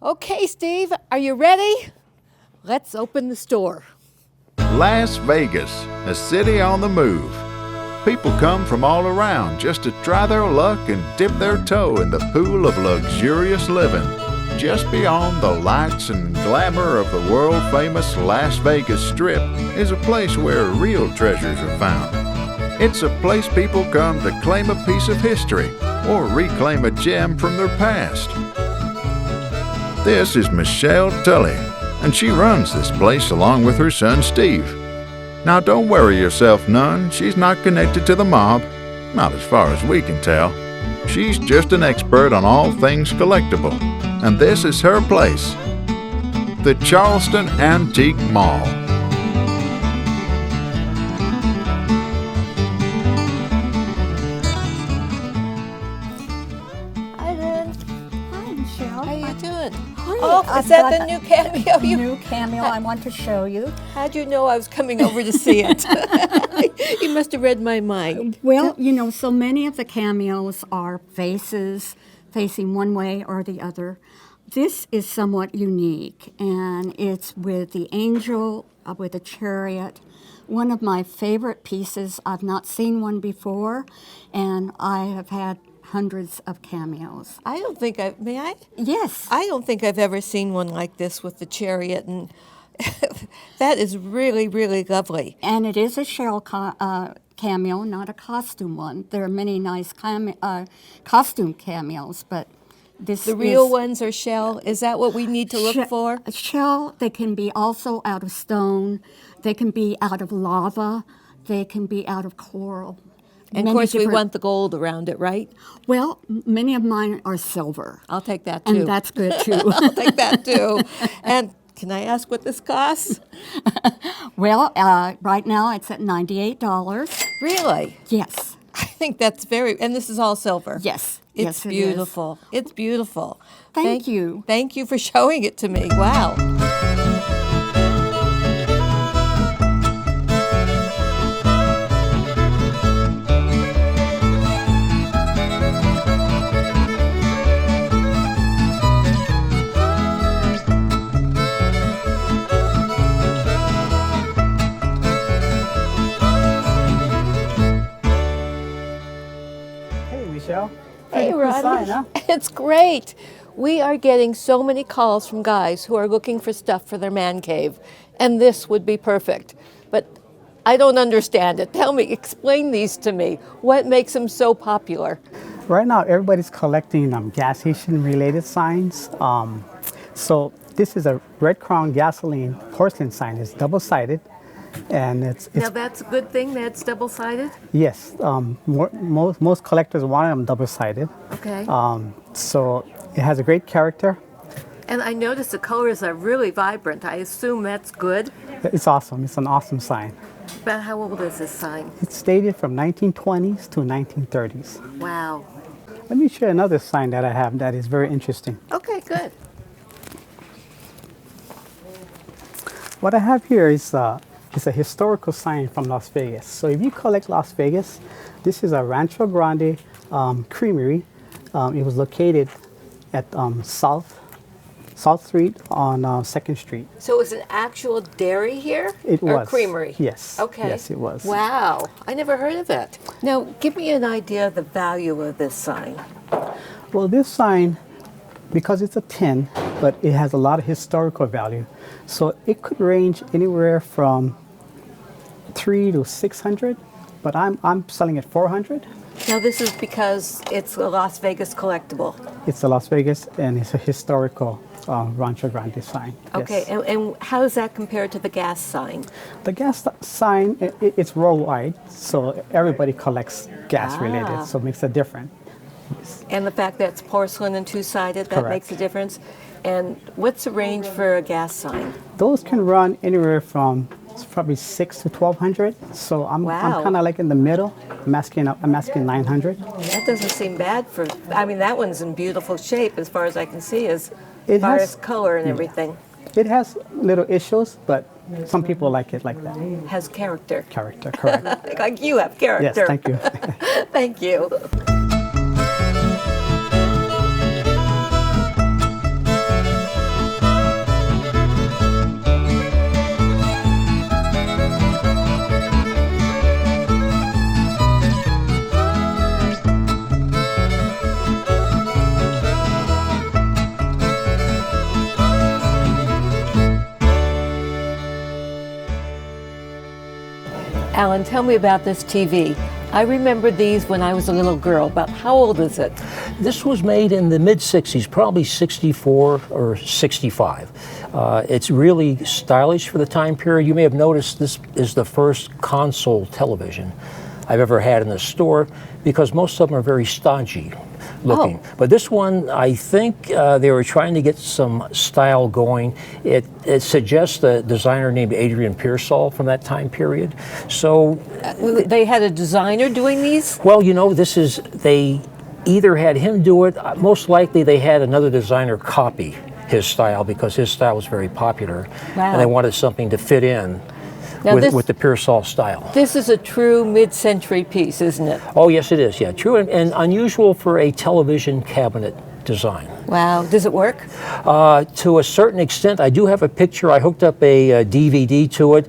Okay, Steve, are you ready? Let's open the store. Las Vegas, a city on the move. People come from all around just to try their luck and dip their toe in the pool of luxurious living. Just beyond the lights and glamour of the world-famous Las Vegas Strip is a place where real treasures are found. It's a place people come to claim a piece of history or reclaim a gem from their past. This is Michelle Tully, and she runs this place along with her son Steve. Now don't worry yourself none, she's not connected to the mob, not as far as we can tell. She's just an expert on all things collectible, and this is her place, the Charleston Antique Mall. Hi, Lynn. Hi, Michelle. How you doing? Hi. Oh, I've is that got the new Cameo? new Cameo I want to show you. How'd you know I was coming over to see it? You must have read my mind. Well, you know, so many of the cameos are faces facing one way or the other. This is somewhat unique, and it's with the angel with a chariot. One of my favorite pieces. I've not seen one before, and I have had hundreds of cameos. I don't think may I? Yes. I don't think I've ever seen one like this with the chariot, and that is really, really lovely. And it is a shell cameo, not a costume one. There are many nice costume cameos, but this The real is ones are shell. Is that what we need to look for? Shell, they can be also out of stone. They can be out of lava. They can be out of coral. And of Many course, we different- want the gold around it, right? Well, many of mine are silver. I'll take that too. And that's good too. I'll take that too. And can I ask what this costs? Well, right now it's at $98. Really? Yes. I think that's and this is all silver. Yes. It's Yes, it is. beautiful. It's beautiful. Thank you. Thank you for showing it to me. Wow. Hey, Michelle. Hey, Pretty cool Rodney. sign, huh? It's great. We are getting so many calls from guys who are looking for stuff for their man cave, and this would be perfect. But I don't understand it. Tell me, explain these to me. What makes them so popular? Right now, everybody's collecting gas station-related signs. So this is a Red Crown gasoline porcelain sign. It's double-sided, and it's Now that's a good thing that it's double-sided? yes. Most collectors want them double-sided. Okay. So it has a great character. And I notice the colors are really vibrant. I assume that's good. It's awesome. It's an awesome sign. But how old is this sign? It's dated from 1920s to 1930s. Wow. Let me show you another sign that I have that is very interesting. Okay, good. What I have here is a historical sign from Las Vegas. So if you collect Las Vegas, this is a Rancho Grande creamery. It was located at South Street on 2nd Street. So is an actual dairy here? It or was. creamery? Yes. Okay. Yes, it was. Wow. I never heard of that. Now, give me an idea of the value of this sign. Well, this sign, because it's a tin, but it has a lot of historical value. So it could range anywhere from $300 to $600, but I'm selling it $400. Now, this is because it's a Las Vegas collectible. It's a Las Vegas, and it's a historical Rancho Grande sign. Okay, Yes. and how does that compare to the gas sign? The gas sign, it's worldwide, so everybody collects gas related, so it makes a difference. And the fact that it's porcelain and two-sided, that Correct. makes a difference. And what's the range for a gas sign? Those can run anywhere from probably $600 to $1,200. So I'm Wow. kind of like in the middle. I'm asking $900. That doesn't seem bad for, I mean, that one's in beautiful shape as far as I can see, as It far has- as color and everything. It has little issues, but some people like it like that. Has character. Character, correct. Like you have character. Yes, thank you. Thank you. Alan, tell me about this TV. I remember these when I was a little girl. About how old is it? This was made in the mid-60s, probably 64 or 65. It's really stylish for the time period. You may have noticed this is the first console television I've ever had in the store, because most of them are very stodgy looking. Oh. But this one, I think they were trying to get some style going. It suggests a designer named Adrian Pearsall from that time period. So They had a designer doing these? well, you know, they either had him do it, most likely they had another designer copy his style, because his style was very popular. Wow. And they wanted something to fit in Now with the Pearsall style. This is a true mid-century piece, isn't it? Oh, yes, it is, yeah. True and unusual for a television cabinet design. Wow. Does it work? To a certain extent, I do have a picture. I hooked up a DVD to it.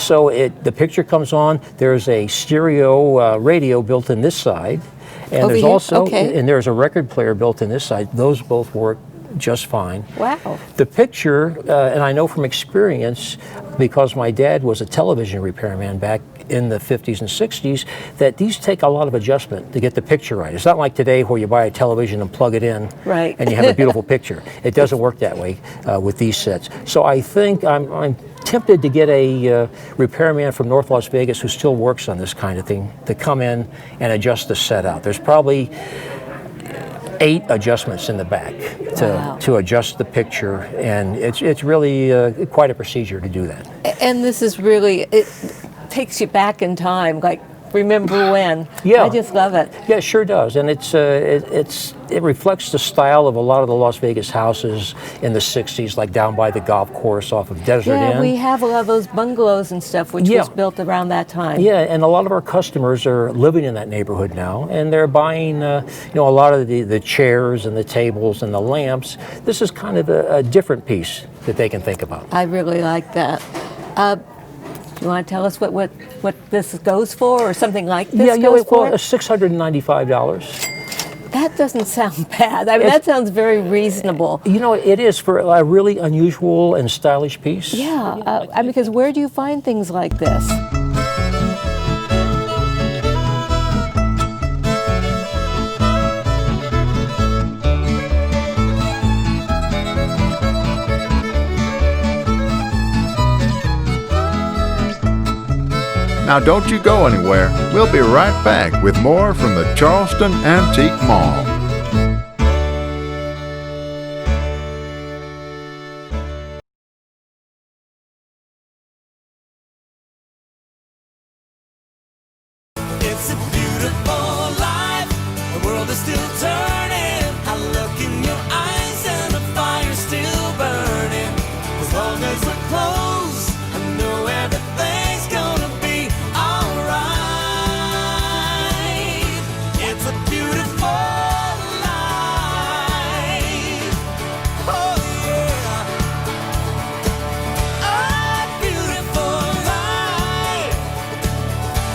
So the picture comes on. There's a stereo radio built in this side. And Over there's here? also, Okay. and there's a record player built in this side. Those both work just fine. Wow. The picture, and I know from experience, because my dad was a television repairman back in the 50s and 60s, that these take a lot of adjustment to get the picture right. It's not like today where you buy a television and plug it in, Right. and you have a beautiful picture. It doesn't work that way with these sets. So I think I'm tempted to get a repairman from North Las Vegas who still works on this kind of thing to come in and adjust the set out. There's probably 8 adjustments in the back to adjust the picture, and it's really quite a procedure to do that. And this is really, it takes you back in time, like remember when. Yeah. I just love it. Yeah, it sure does, and it reflects the style of a lot of the Las Vegas houses in the 60s, like down by the golf course off of Desert Yeah, Inn. we have a lot of those bungalows and stuff, which Yeah. was built around that time. Yeah, and a lot of our customers are living in that neighborhood now, and they're buying, a lot of the chairs and the tables and the lamps. This is kind of a different piece that they can think about. I really like that. You want to tell us what this goes for, or something like this goes for? $695. That doesn't sound bad. I mean, that sounds very reasonable. You know, it is for a really unusual and stylish piece. Yeah, because where do you find things like this? Now don't you go anywhere. We'll be right back with more from the Charleston Antique Mall. It's a beautiful life. The world is still turning. I look in your eyes and the fire's still burning. As long as we're close, I know everything's gonna be alright. It's a beautiful life. Oh yeah. A beautiful life.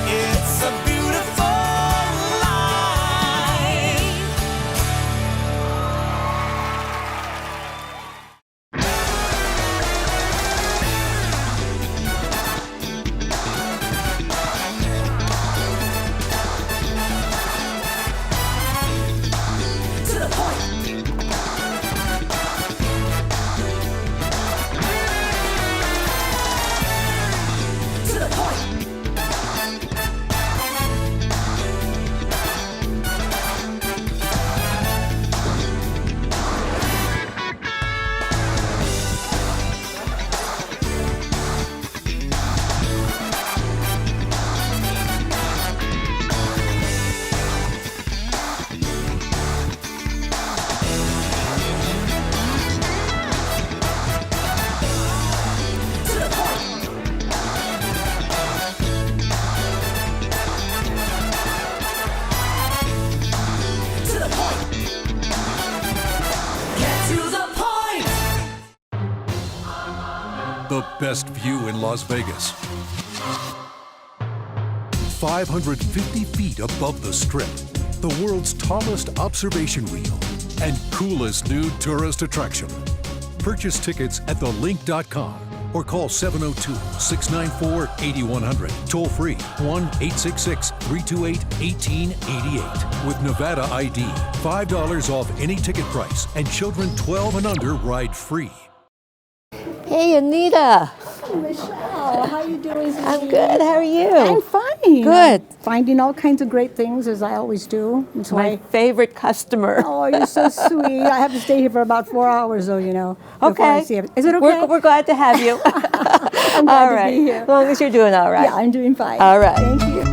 It's a beautiful life. To the point. To the point. To the point. To the point. Get to the point. The best view in Las Vegas. 550 feet above the Strip, the world's tallest observation wheel and coolest new tourist attraction. Purchase tickets at thelink.com or call 702-694-8100. Toll free 1-866-328-1888. With Nevada ID, $5 off any ticket price, and children 12 and under ride free. Hey, Anita. Michelle, how you doing? I'm good. How are you? I'm fine. Good. I'm finding all kinds of great things as I always do. That's My favorite customer. Oh, you're so sweet. I have to stay here for about 4 hours, though, you know. before I Okay. see it. Is it okay? We're glad to have you. I'm glad All to right. be here. As long as you're doing all right. Yeah, I'm doing fine. All right. Thank you.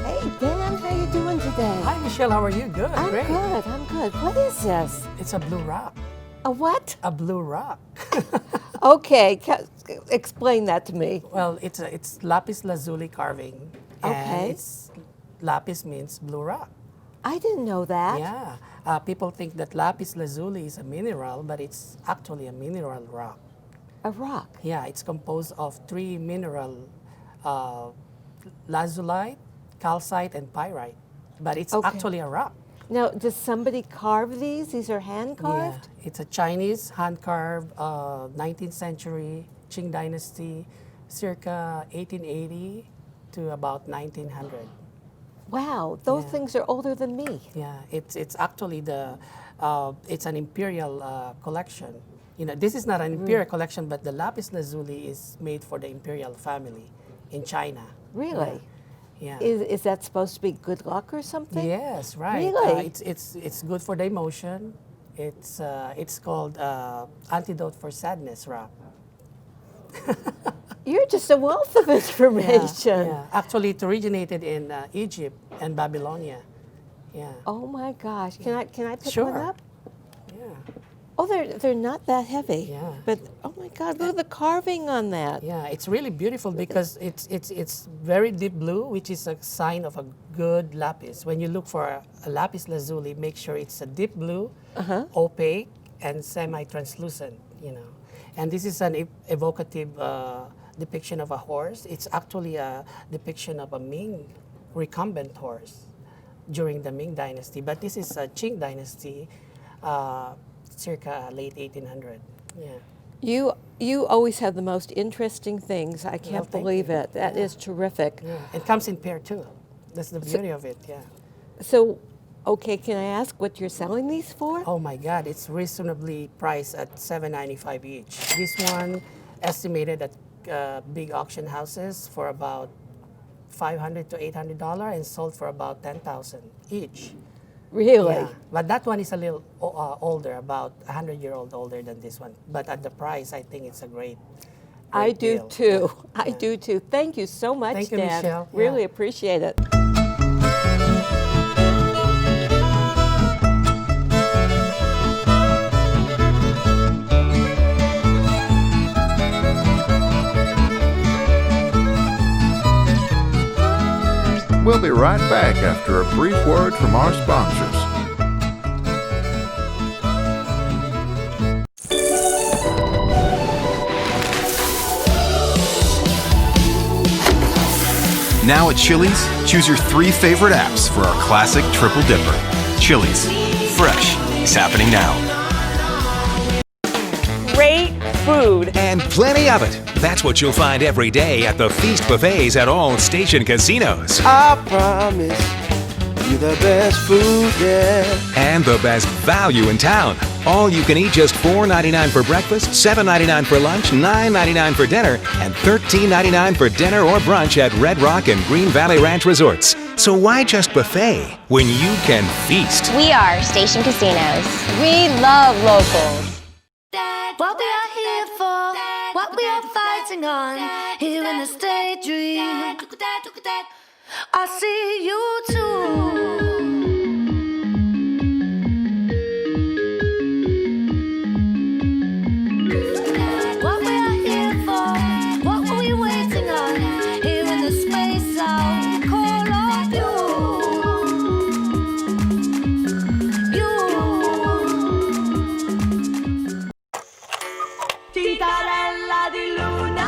Hey, Dan, how you doing today? Hi, Michelle. How are you? Good. I'm Great. good. I'm good. What is this? It's a blue rock. A what? A blue rock. Okay, explain that to me. Well, it's lapis lazuli carving. And Okay. lapis means blue rock. I didn't know that. Yeah. People think that lapis lazuli is a mineral, but it's actually a mineral rock. A rock. Yeah, it's composed of 3 mineral, lazulite, calcite, and pyrite. But it's Okay. actually a rock. Now, does somebody carve these? These are hand carved? Yeah, it's a Chinese hand-carved 19th century Qing dynasty, circa 1880 to about 1900. Wow, those Yeah. things are older than me. Yeah, it's actually it's an imperial collection. You know, this is not an imperial collection, but the lapis lazuli is made for the imperial family in China. Really? Yeah. Is that supposed to be good luck or something? Yes, right. Really? It's good for the emotion. It's called antidote for sadness rock. You're just a wealth of information. Yeah. Actually, it originated in Egypt and Babylonia. Yeah. Oh my gosh. Can I pick Sure. one up? Yeah. Oh, they're not that heavy. Yeah. But oh my God, look at the carving on that. Yeah, it's really beautiful because it's very deep blue, which is a sign of a good lapis. When you look for a lapis lazuli, make sure it's a deep blue, opaque, and semi-translucent. You know, and this is an evocative depiction of a horse. It's actually a depiction of a Ming recumbent horse during the Ming Dynasty, but this is a Qing Dynasty, circa late 1800. Yeah. You always have the most interesting things. I can't thank believe you. it. That is terrific. Yeah, it comes in pair too. That's the beauty of it, yeah. So, okay, can I ask what you're selling these for? Oh my God, it's reasonably priced at $7.95 each. This one estimated at big auction houses for about $500 to $800 and sold for about $10,000 each. Really? Yeah, but that one is a little older, about 100-year-old older than this one. But at the price, I think it's a great I do deal. too. Yeah. I do too. Thank you so much, Thank you, Dan. Michelle. Really Yeah. appreciate it. We'll be right back after a brief word from our sponsors. Now at Chili's, choose your 3 favorite apps for our classic Triple Dipper. Chili's. Fresh is happening now. Great food. And plenty of it. That's what you'll find every day at the Feast Buffets at all station casinos. I promise you the best food, yeah. And the best value in town. All you can eat just $4.99 for breakfast, $7.99 for lunch, $9.99 for dinner, and $13.99 for dinner or brunch at Red Rock and Green Valley Ranch Resorts. So why just buffet when you can feast? We are Station Casinos. We love locals. What we are here for, what we are fighting on, here in this daydream. I see you too. What we are here for, what were we waiting on, here in the space I'll call on you. Tintarella di luna.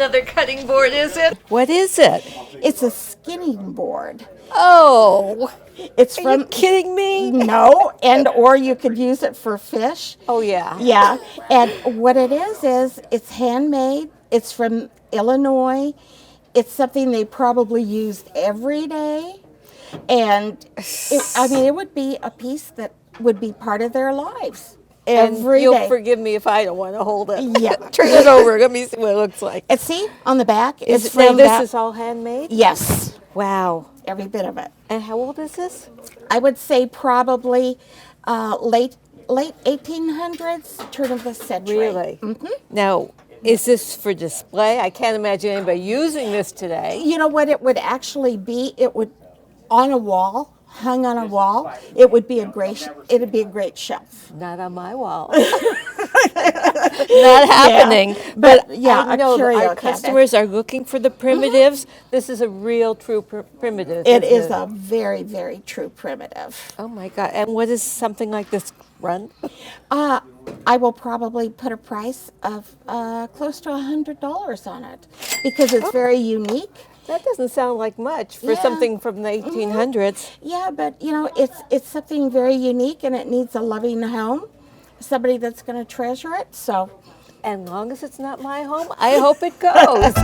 another cutting board, is it? What is it? It's a skinning board. Oh, it's are you kidding me? No, and or you could use it for fish. Oh yeah. Yeah, and what it is it's handmade. It's from Illinois. It's something they probably used every day, and it would be a piece that would be part of their lives. You'll forgive me if I don't want to hold it. Yeah. Turn it over. Let me see what it looks like. And see, on the back, This is all handmade? Yes. Wow. Every bit of it. And how old is this? I would say probably late 1800s, turn of the century. Really? Mm-hmm. Now, is this for display? I can't imagine anybody using this today. You know what it would actually be? It would, on a wall, hung on a wall, it'd be a great shelf. Not on my wall. Not happening. Yeah. But yeah, I know curio our customers are looking for the primitives. This is a real true primitive. It is a very, very true primitive. Oh my God. And what does something like this run? I will probably put a price of close to $100 on it because it's very unique. That doesn't sound like much for something from the 1800s. Yeah, but it's something very unique, and it needs a loving home, somebody that's going to treasure it. So, and long as it's not my home, I hope it goes.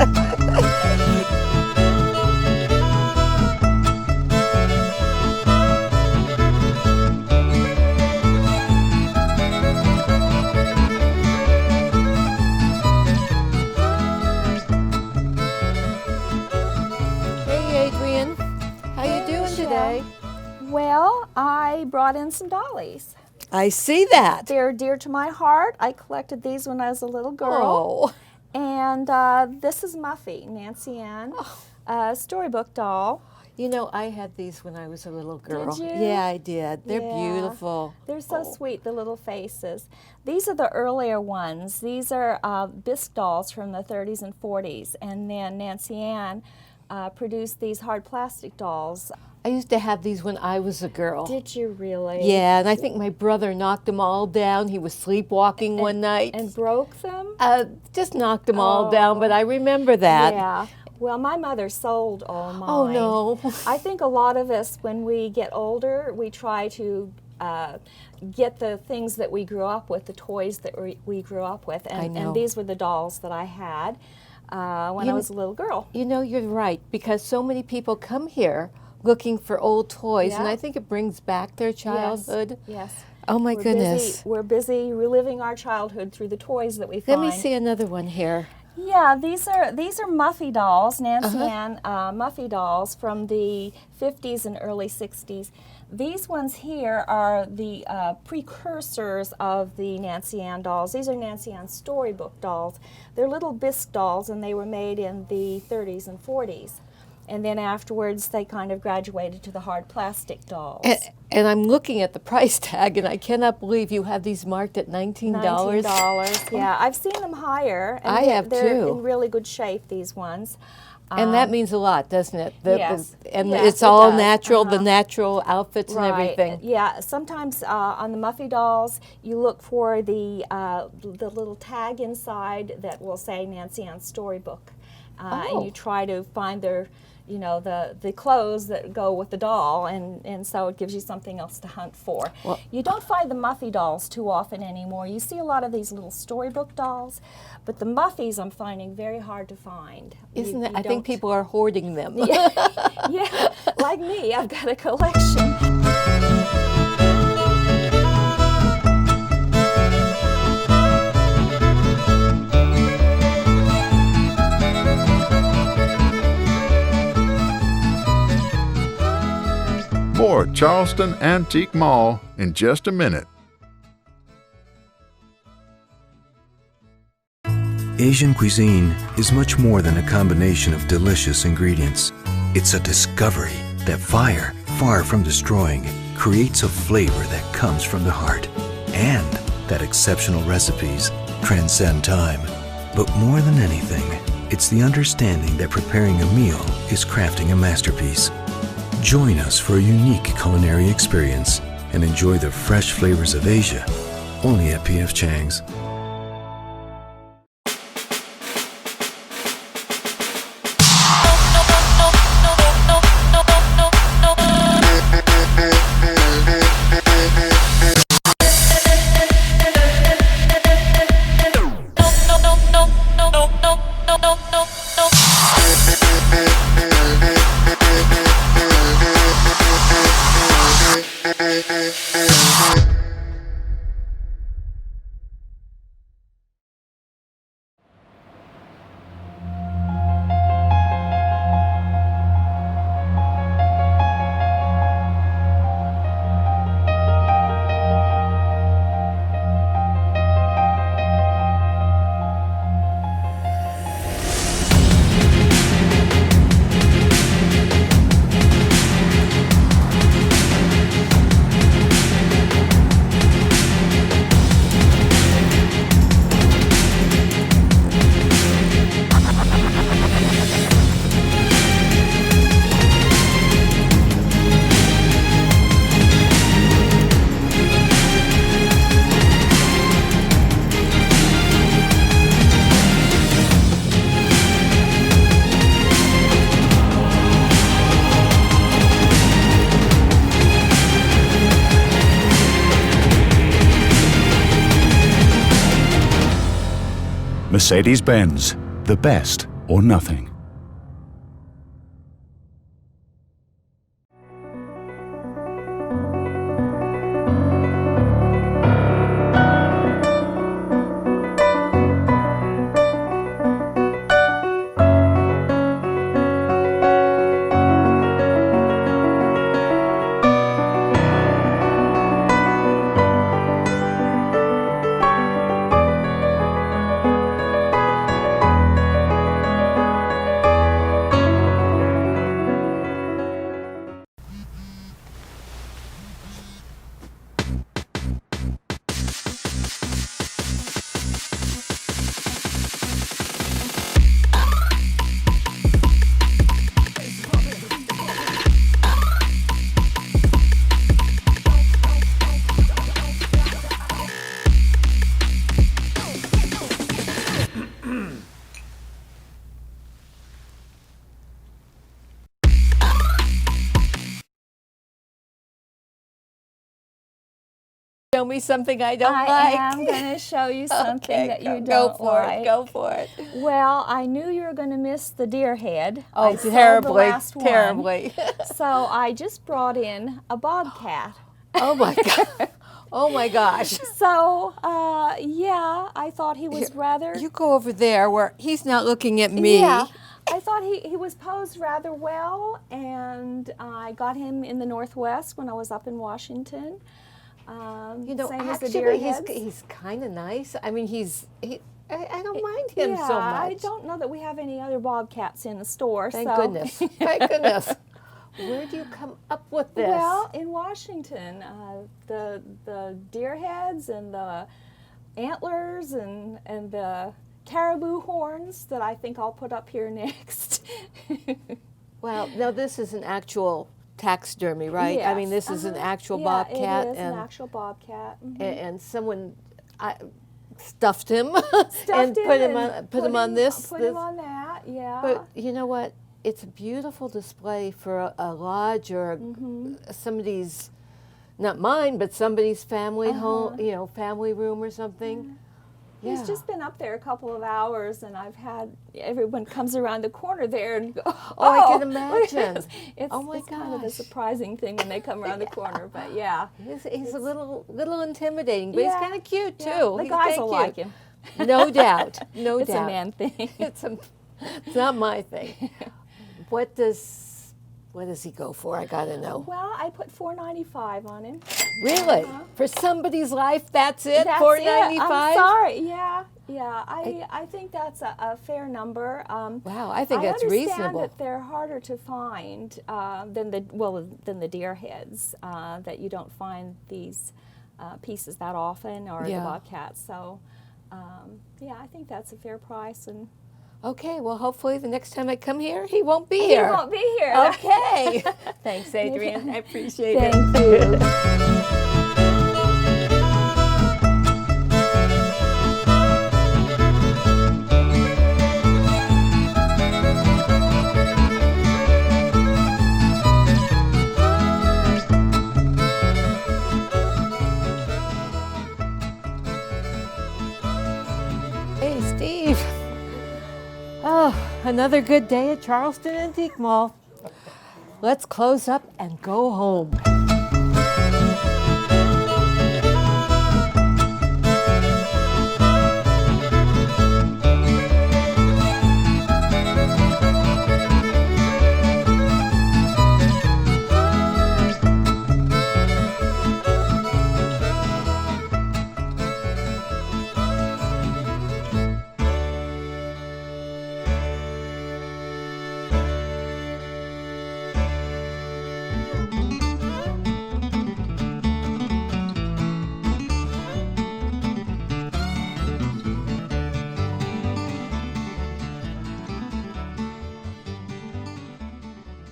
Today? Well, I brought in some dollies. I see that. They're dear to my heart. I collected these when I was a little girl. Oh. And this is Muffy, Nancy Ann, storybook doll. You know, I had these when I was a little girl. Did you? Yeah, I did. They're beautiful. They're so sweet, the little faces. These are the earlier ones. These are bisque dolls from the 30s and 40s. And then Nancy Ann produced these hard plastic dolls. I used to have these when I was a girl. Did you really? Yeah, and I think my brother knocked them all down. He was sleepwalking one night. And broke them? Just knocked them all down, but I remember that. Yeah. Well, my mother sold all mine. Oh, no. I think a lot of us, when we get older, we try to get the things that we grew up with, the toys that we grew up with. And these were the dolls that I had when I was a little girl. You know, you're right, because so many people come here looking for old toys, and I think it brings back their childhood. Yes. Oh my goodness. We're busy reliving our childhood through the toys that we find. Let me see another one here. Yeah, these are Muffy dolls, Nancy Ann Muffy dolls from the 50s and early 60s. These ones here are the precursors of the Nancy Ann dolls. These are Nancy Ann storybook dolls. They're little bisque dolls, and they were made in the 30s and 40s. And then afterwards, they kind of graduated to the hard plastic dolls. And I'm looking at the price tag, and I cannot believe you have these marked at $19. $19, yeah. I've seen them higher. And I have they're too. in really good shape, these ones. And that means a lot, doesn't it? Yes. And yes, it's all does. natural, the natural outfits right. and everything. Yeah, sometimes on the Muffy dolls, you look for the little tag inside that will say Nancy Ann Storybook. And you try to find their, the clothes that go with the doll, and so it gives you something else to hunt for. Well, you don't find the Muffy dolls too often anymore. You see a lot of these little storybook dolls, but the Muffies I'm finding very hard to find. Isn't it? I think people are hoarding them. Yeah, like me, I've got a collection. More Charleston Antique Mall in just a minute. Asian cuisine is much more than a combination of delicious ingredients. It's a discovery that fire, far from destroying, creates a flavor that comes from the heart, and that exceptional recipes transcend time. But more than anything, it's the understanding that preparing a meal is crafting a masterpiece. Join us for a unique culinary experience and enjoy the fresh flavors of Asia, only at P.F. Chang's. Mercedes-Benz, the best or nothing. Show me something I don't like. I am going to show you something that you don't like. Go for it. Well, I knew you were going to miss the deer head. Oh, I sold terribly, the last one. terribly. So I just brought in a bobcat. Oh my God. Oh my gosh. So, yeah, I thought he was rather... You go over there where he's not looking at me. Yeah, I thought he was posed rather well, and I got him in the Northwest when I was up in Washington. You know, same as the deer actually, heads. he's kind of nice. I mean, I don't mind him yeah, so much. I don't know that we have any other bobcats in the store. Thank so. goodness. Thank goodness. Where do you come up with this? Well, in Washington, the deer heads and the antlers and the caribou horns that I think I'll put up here next. Well, now this is an actual taxidermy, right? Yes. I mean, this is an actual yeah, bobcat. it is an actual bobcat. Mm-hmm. And someone stuffed him Stuffed and him put him and on him on this. Put him on that, yeah. But you know what? It's a beautiful display for a lodge or somebody's, not mine, but somebody's family home, you know, family room or something. He's just been up there a couple of hours, and I've had everyone comes around the corner there and go, Oh, I can imagine. It's, Oh my it's kind of a gosh. surprising thing when they come around the corner, but yeah. He's a little intimidating, but he's kind of cute too. Yeah, the He's guys kinda will cute. like him. No doubt, no It's doubt. a man thing. It's not my thing. What does he go for? I gotta know. Well, I put $4.95 on him. Really? For somebody's life, that's it? That's $4.95? it. I'm sorry. Yeah. I think that's a fair number. Wow, I think that's I reasonable. understand that they're harder to find than the deer heads. That you don't find these pieces that often, or the bobcats. So, yeah, I think that's a fair price. And okay, well, hopefully the next time I come here, he won't be here. He won't be here. Okay. Thanks, Adrienne. I appreciate it. Thank you. Hey, Steve. Oh, another good day at Charleston Antique Mall. Let's close up and go home.